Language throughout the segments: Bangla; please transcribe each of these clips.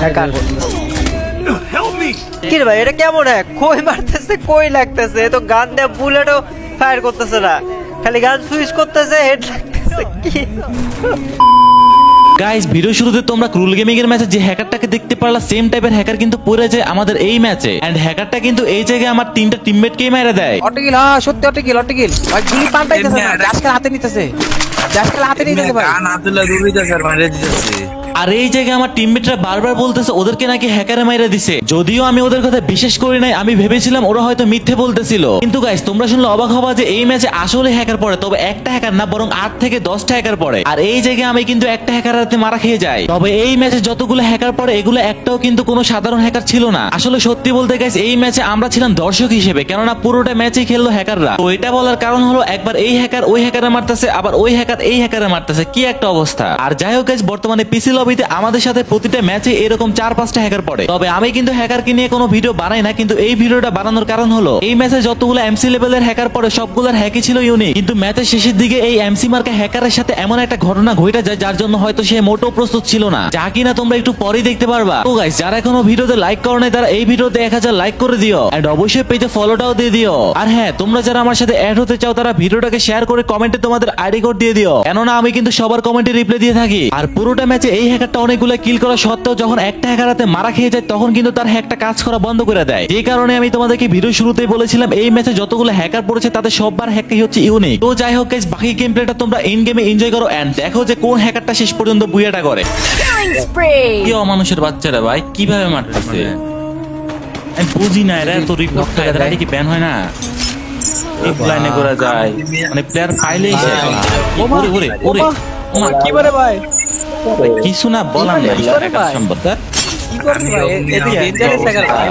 হ্যাকার কি রে ভাই এটা কেমন হ্যাক কই মারতেছে কই লাগতেছে এ তো গান দিয়ে বুলেটও ফায়ার করতেছে না খালি গান সুইচ করতেছে হেড লাগতেছে কি গাইস ভিডিও শুরুতে তোমরা ক্রুল গেমিং এর ম্যাচে যে হ্যাকারটাকে দেখতে পারলা সেম টাইপের হ্যাকার কিন্তু পড়ে যায় আমাদের এই ম্যাচে এন্ড হ্যাকারটা কিন্তু এই জায়গায় আমার তিনটা টিমমেটকেই মেরে দেয়। অটকিল সত্যি অটকিল ভাই গুলি পাল্টাইতেছে না জাস্কার হাতে নিতেছে ভাই গান আব্দুল্লাহ রুবিদা স্যার মারে দিতেছে। আর এই জায়গায় আমার টিমমেটরা বারবার বলতেছে ওদেরকে নাকি হ্যাকারে মাইরা দিছে। যদিও আমি ওদের কথা বিশ্বাস করি নাই, আমি ভেবেছিলাম ওরা হয়তো মিথ্যে বলতেছিল। কিন্তু গাইস তোমরা শুনলে অবাক হবা যে এই ম্যাচে আসলে হ্যাকার পড়ে, তবে একটা হ্যাকার না বরং 8 থেকে 10টা হ্যাকার পড়ে। আর এই জায়গায় আমি কিন্তু একটা হ্যাকার হাতে মারা খেয়ে যাই। তবে এই ম্যাচে যতগুলো হ্যাকার পড়ে এগুলো একটাও কিন্তু কোনো সাধারণ হ্যাকার ছিল না। আসলে সত্যি বলতে গাইস এই ম্যাচে আমরা ছিলাম দর্শক হিসেবে, কেননা পুরোটা ম্যাচই খেললো হ্যাকাররা। তো এটা বলার কারণ হলো একবার এই হ্যাকার ওই হ্যাকারে মারতেছে, আবার ওই হ্যাকার এই হ্যাকারে মারতেছে, কি একটা অবস্থা। আর যাই হোক গাইস বর্তমানে পিসি লবিতে আমাদের সাথে প্রতিটা ম্যাচে এরকম 4-5টা হ্যাকার পড়ে। তবে আমি কিন্তু হ্যাকারকে নিয়ে কোনো ভিডিও বানাই না, কিন্তু এই ভিডিওটা বানানোর কারণ হলো এই ম্যাচে যতগুলো এমসি লেভেলের হ্যাকার পড়ে সবগুলোর হ্যাকই ছিল ইউনিক। কিন্তু ম্যাচের শেষের দিকে এই এমসি মার্কা হ্যাকারের সাথে এমন একটা ঘটনা ঘটে যায় যার জন্য হয়তো সে মোটেও প্রস্তুত ছিল না, যা কিনা তোমরা একটু পরেই দেখতে পারবা। তো গাইস যারা এখনো ভিডিওতে লাইক করো নাই তারা এই ভিডিওতে 1000 লাইক করে দিও এন্ড অবশ্যই পেজে ফলোটাও দিয়ে দিও। আর হ্যাঁ তোমরা যারা আমার সাথে অ্যাড হতে চাও তারা ভিডিওটাকে শেয়ার করে কমেন্টে তোমাদের আইডি কোড দিয়ে দিও, কেননা আমি কিন্তু সবার কমেন্টে রিপ্লাই দিয়ে থাকি। আর পুরোটা ম্যাচে এই হ্যাকারটা অনেকগুলো কিল করা সত্ত্বেও যখন একটা হ্যাকার হাতে মারা খেয়ে যায় তখন কিন্তু তার হ্যাকটা কাজ করা বন্ধ করে দেয়। যে কারণে আমি তোমাদেরকে ভিডিও শুরুতেই বলেছিলাম এই ম্যাচে যতগুলো হ্যাকার পড়েছে তাদের সববার হ্যাকই হচ্ছে ইউনিক। তো যাই হোক গাইস বাকি গেম প্লেটা তোমরা ইন গেমে এনজয় করো এন্ড দেখো যে কোন হ্যাকারটা শেষ পর্যন্ত বুইয়াটা করে। কি অমানুষের বাচ্চারা ভাই কিভাবে মারতেছে আমি বুঝি না। এরা তো রিপোর্ট খায়, এরা কি ব্যান হয় না? এই লাইনে করা যায় মানে প্লেয়ার পাইলেই শেষ। ওরে ওরে ওরে ওমা কি করে ভাই কিছু না বলার নাই হ্যাকার সম্পর্কে। কি করে ভাই এদিকে ডেঞ্জারাস হ্যাকার ভাই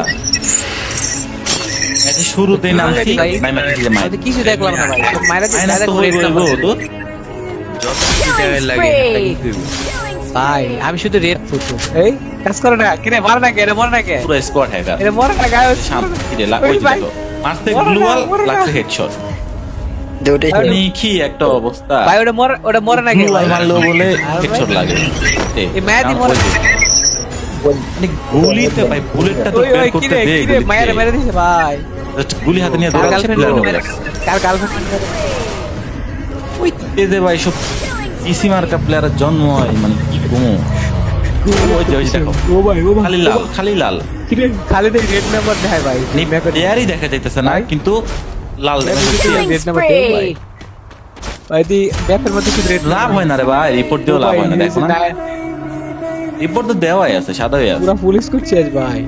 এটা শুরুতে নামছি ভাই মারতে দিলে মার কিছু দেখলাম না ভাই মাইরা দিছে মাইনাস তো হইবো তো ভাই আমি শুধু রেড ফুটু এই কাজ করে না কিরে মার না কে মর না কে পুরো স্কোয়াড হ্যাকার এরে মর না গায় শান্ত কিরে ওই দেখো মারতে গ্লুয়াল লাগছে হেডশট দুটোই মানে কি একটা অবস্থা ভাই ওটা মরে না কে গ্লুয়াল মারলো বলে হেডশট লাগে এই ম্যাচই মরে মানে গুলিতে ভাই বুলেটটা তো ওই বের ওই করতে কিরে দে কিরে মেরে দিছে ভাই জাস্ট গুলি হাতে নিয়ে দৌড়াচ্ছে প্লেয়ার কার গার্লফ্রেন্ড ওই তেজে ভাই সব পিসি মার্কা প্লেয়ারের জন্ম হয় মানে কি কমো ওই যে দেখো ও ভাই খালি লাল কিরে খালি দেই রেড নাম্বার দেখায় ভাই প্লেয়ারই দেখা যাইতেছে না কিন্তু লাল দেখা যাচ্ছে। রেড নাম্বার দেই ভাই ভাই দি ম্যাপের মধ্যে কি রেড লাভ হয় না রে ভাই, রিপোর্ট দিও লাভ হয় না। দেখো না রিপোর্ট তো দেওয়াই আছে, সাদাই আছে। পুরো পুলিশ করছে আজ ভাই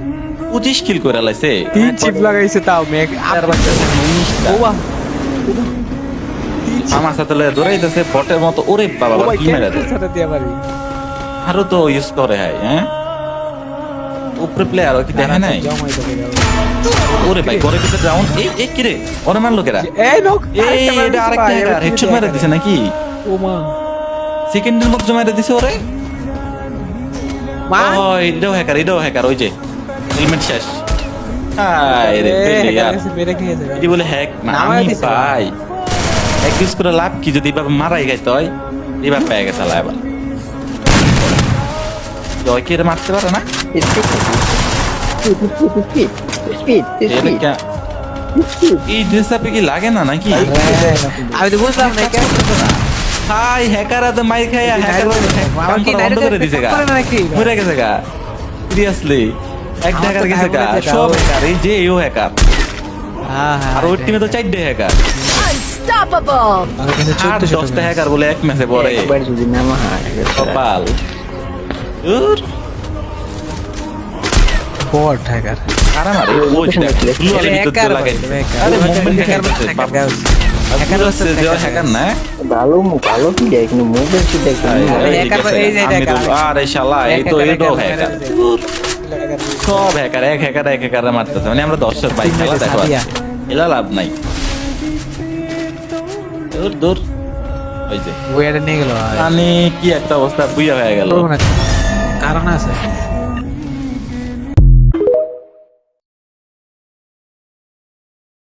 25 কিল করে লাইছে, 3 চিপ লাগাইছে তাও মেঘ আর বাচ্চা ও বাহ আমার সাথে লয়ে দৌড়াইতেছে বটের মতো। ওরে বাবা ও ভাই কি মেরে দেয়, সাথে দিয়ে মারি আরো তো ইউজ করে হয়। হ্যাঁ উপরে প্লেয়ার কি দেখে নাই? জমাই দেবে ওরে ভাই করে দিতে রাউন্ড এই কি রে ওরে মারলো কেরা? এই লোক এই এটা আরেকটা হ্যাকার হেডশট মেরে দিছে নাকি? ও মা সেকেন্ডের মধ্যে মেরে দিছে ওরে। মা ও এটাও হ্যাকার ওই যে হেলমেট শেষ। হায় রে প্লেয়ার মেরে খেয়েছে এটি বলে হ্যাক না নামায় আমি দিছে। ভাই এক ইউজ করে লাভ কি যদি এবার মারাই গেছে হয় এবার পেয়ে গেছে আলা এবার জয় কে মারতে পারে না এই ড্রেস আপে কি লাগে না নাকি? আমি তো বুঝলাম না কেন হাই হ্যাকার আতে মাই খাই হ্যাকার আমার কি বন্ধ করে দিছে গা, করে নাকি মরে গেছে গা সিরিয়াসলি। এক হ্যাকার গেছে গা, সব হ্যাকার এই যে এও হ্যাকার। হ্যাঁ হ্যাঁ আর ওই টিমে তো 4টা হ্যাকার, Unstoppable! আমার কাছে আর 10টা হ্যাকার বলে এক ম্যাচে পড়ে একবার যদি নামা হয় কপাল। দূর বট হ্যাকার কারা মারে ওই যে ব্লু আলে ভিতর লাগাইছে। আরে মুভমেন্ট হ্যাকার বাপ হ্যাকার হচ্ছে যে হ্যাকার না ভালো ভালো কি দেয় কিন্তু মুভের কি দেখে আরে শালা এই তো এটাও হ্যাকার। সব হ্যাকার এক হ্যাকার মারতেছে, মানে আমরা 10 বাইক খেলা দেখো এলা লাভ নাই। দূর ওই যে ওইটা নিয়ে গেল মানে কি একটা অবস্থা বুইয়া হয়ে গেল। কারণ আছে